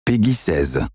Peggy 16.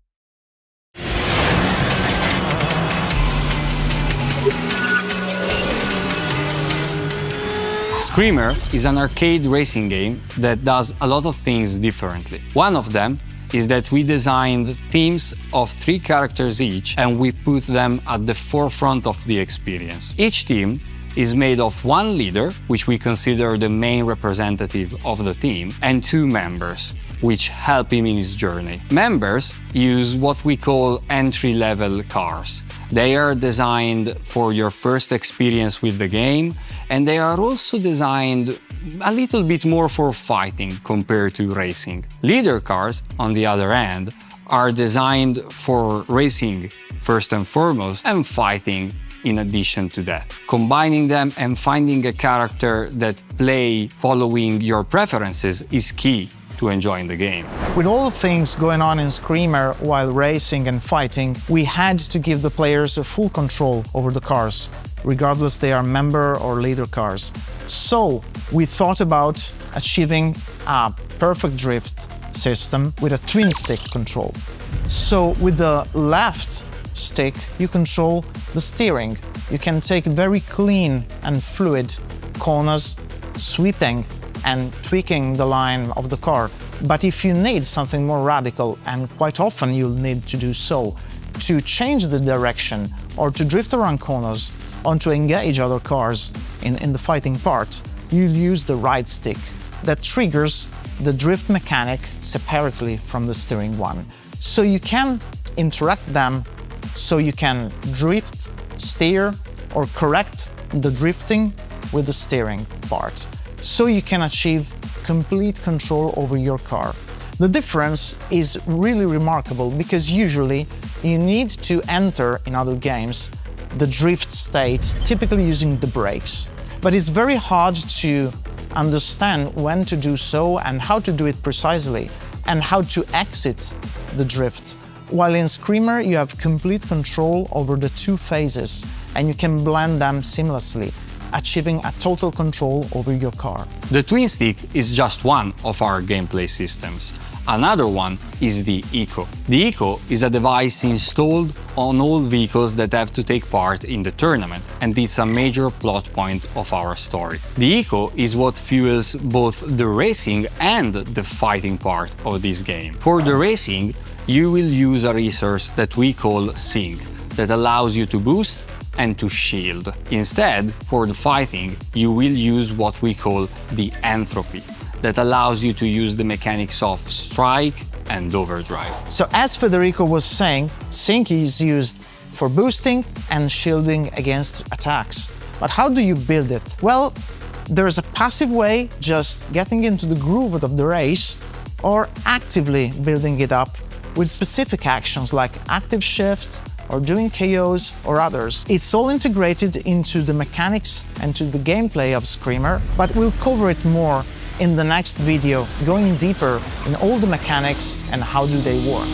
Screamer is an arcade racing game that does a lot of things differently. One of them is that we designed teams of 3 characters each and we put them at the forefront of the experience. Each team is made of 1 leader, which we consider the main representative of the team, and 2 members, which help him in his journey. Members use what we call entry-level cars. They are designed for your first experience with the game, and they are also designed a little bit more for fighting compared to racing. Leader cars, on the other hand, are designed for racing first and foremost, and fighting in addition to that. Combining them and finding a character that play following your preferences is key to enjoying the game. With all the things going on in Screamer while racing and fighting, we had to give the players a full control over the cars, regardless they are member or leader cars. So we thought about achieving a perfect drift system with a twin stick control. So with the left stick, you control the steering. You can take very clean and fluid corners, sweeping and tweaking the line of the car. But if you need something more radical, and quite often you'll need to do so, to change the direction or to drift around corners or to engage other cars in the fighting part, you'll use the right stick. That triggers the drift mechanic separately from the steering one. So you can interact them, so you can drift, steer, or correct the drifting with the steering part. So you can achieve complete control over your car. The difference is really remarkable because usually you need to enter in other games the drift state, typically using the brakes. But it's very hard to understand when to do so and how to do it precisely and how to exit the drift. While in Screamer you have complete control over the 2 phases and you can blend them seamlessly, achieving a total control over your car. The twin stick is just one of our gameplay systems. Another one is the Eco. The Eco is a device installed on all vehicles that have to take part in the tournament, and it's a major plot point of our story. The Eco is what fuels both the racing and the fighting part of this game. For the racing, you will use a resource that we call Sync, that allows you to boost and to shield. Instead, for the fighting, you will use what we call the Entropy, that allows you to use the mechanics of strike and overdrive. So as Federico was saying, Sync is used for boosting and shielding against attacks. But how do you build it? Well, there's a passive way, just getting into the groove of the race, or actively building it up with specific actions like active shift, or doing KOs or others. It's all integrated into the mechanics and to the gameplay of Screamer, but we'll cover it more in the next video, going deeper in all the mechanics and how do they work.